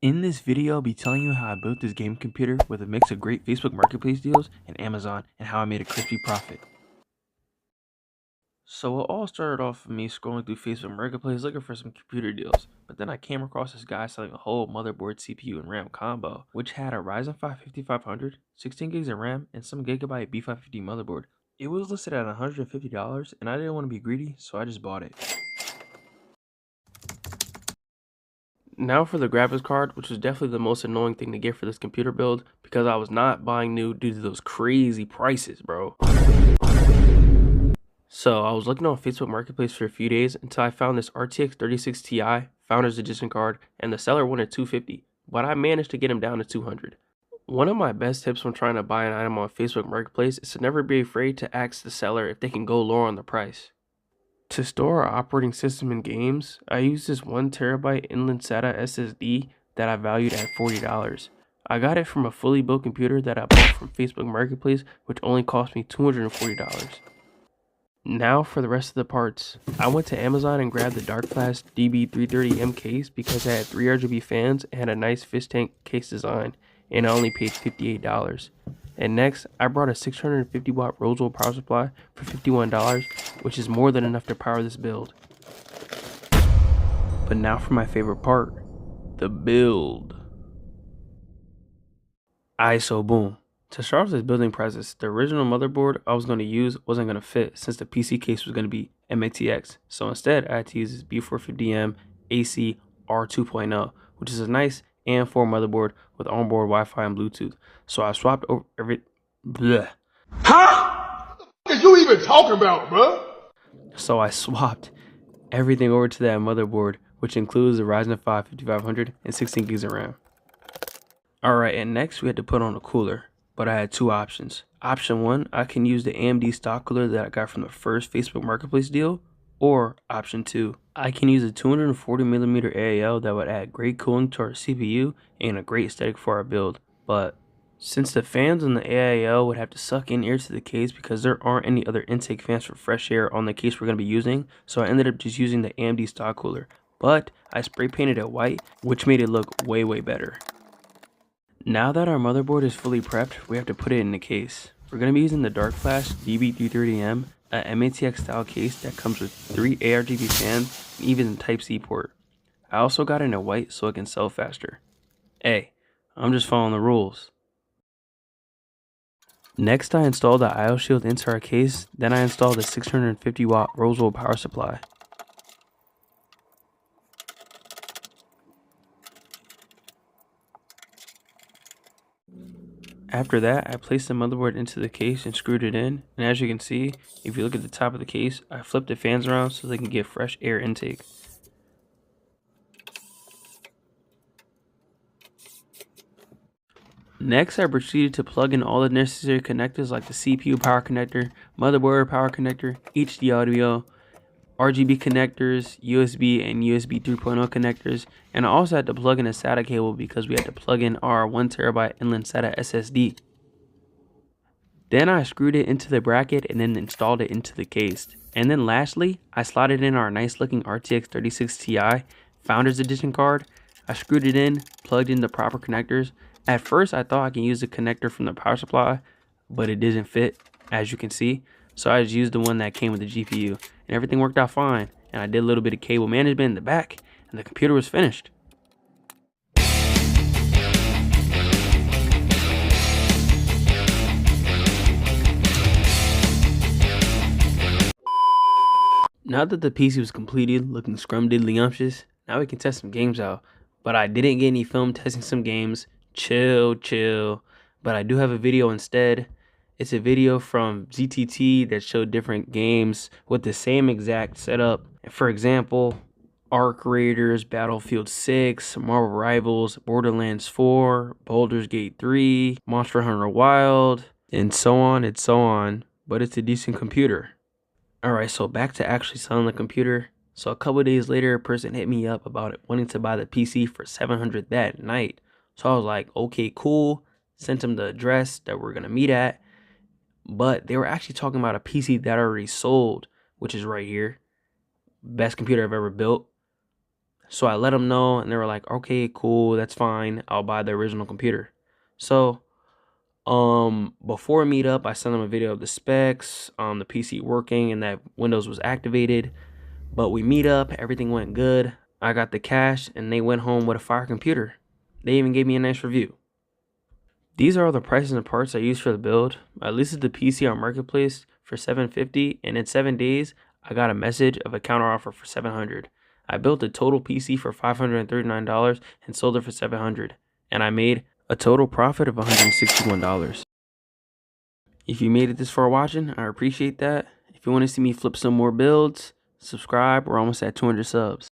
In this video, I'll be telling you how I built this game computer with a mix of great Facebook Marketplace deals and Amazon, and how I made a crispy profit. So it all started off with me scrolling through Facebook Marketplace looking for some computer deals, but then I came across this guy selling a whole motherboard, CPU, and RAM combo, which had a Ryzen 5 5500, 16 gigs of RAM, and some gigabyte B550 motherboard. It was listed at $150, and I didn't want to be greedy, so I just bought it. Now for the graphics card, which was definitely the most annoying thing to get for this computer build, because I was not buying new due to those crazy prices, bro. So I was looking on Facebook Marketplace for a few days until I found this RTX 3060 Ti Founders Edition card, and the seller wanted $250, but I managed to get him down to $200. One of my best tips when trying to buy an item on Facebook Marketplace is to never be afraid to ask the seller if they can go lower on the price. To store our operating system in games, I use this 1TB inland SATA SSD that I valued at $40. I got it from a fully built computer that I bought from Facebook Marketplace, which only cost me $240. Now for the rest of the parts. I went to Amazon and grabbed the Dark Flash DB330M case because it had 3 RGB fans and had a nice fish tank case design, and I only paid $58. And next, I brought a 650 watt Rosewell power supply for $51, which is more than enough to power this build. But now for my favorite part, the build. So boom. To start off this building process, the original motherboard I was going to use wasn't going to fit since the PC case was going to be MATX. So instead, I had to use this B450M AC R2.0, which is a nice AM4 motherboard with onboard Wi-Fi and Bluetooth. So I swapped over Bleh. Huh? What are you even talking about, bro? So I swapped everything over to that motherboard, which includes the Ryzen 5 5500 and 16 gigs of RAM. Alright, and next we had to put on a cooler, but I had two options. Option 1, I can use the AMD stock cooler that I got from the first Facebook Marketplace deal, or option 2, I can use a 240mm AAL that would add great cooling to our CPU and a great aesthetic for our build. But since the fans on the AAL would have to suck in air to the case because there aren't any other intake fans for fresh air on the case we're going to be using, so I ended up just using the AMD stock cooler. But I spray painted it white, which made it look way better. Now that our motherboard is fully prepped, we have to put it in the case. We're going to be using the Dark Flash DB330M, a MATX style case that comes with 3 ARGB fans and even a Type-C port. I also got it in a white so it can sell faster. Hey, I'm just following the rules. Next, I installed the IO shield into our case, then I installed the 650 watt Rosewell power supply. After that, I placed the motherboard into the case and screwed it in, and as you can see, if you look at the top of the case, I flipped the fans around so they can get fresh air intake. Next, I proceeded to plug in all the necessary connectors like the CPU power connector, motherboard power connector, HD audio, RGB connectors, USB and USB 3.0 connectors, and I also had to plug in a SATA cable because we had to plug in our 1TB inland SATA SSD. Then I screwed it into the bracket and then installed it into the case. And then lastly, I slotted in our nice looking RTX 3060 Ti Founders Edition card. I screwed it in, plugged in the proper connectors. At first I thought I can use the connector from the power supply, but it didn't fit, as you can see. So I just used the one that came with the GPU, and everything worked out fine. And I did a little bit of cable management in the back, and the computer was finished. Now that the PC was completed, looking scrumdiddlyumptious, now we can test some games out. But I didn't get any film testing some games. Chill. But I do have a video instead. It's a video from ZTT that showed different games with the same exact setup. For example, Arc Raiders, Battlefield 6, Marvel Rivals, Borderlands 4, Baldur's Gate 3, Monster Hunter Wild, and so on. But it's a decent computer. Alright, so back to actually selling the computer. So a couple days later, a person hit me up about it, wanting to buy the PC for $700 that night. So I was like, okay, cool. Sent them the address that we're going to meet at. But they were actually talking about a PC that already sold, which is right here. Best computer I've ever built. So I let them know, and they were like, okay, cool, that's fine. I'll buy the original computer. So before meetup, I sent them a video of the specs, the PC working, and that Windows was activated. But we meet up, everything went good. I got the cash, and they went home with a fire computer. They even gave me a nice review. These are all the prices and parts I used for the build. I listed the PC on Marketplace for $750, and in 7 days, I got a message of a counteroffer for $700. I built a total PC for $539 and sold it for $700, and I made a total profit of $161. If you made it this far watching, I appreciate that. If you want to see me flip some more builds, subscribe. We're almost at 200 subs.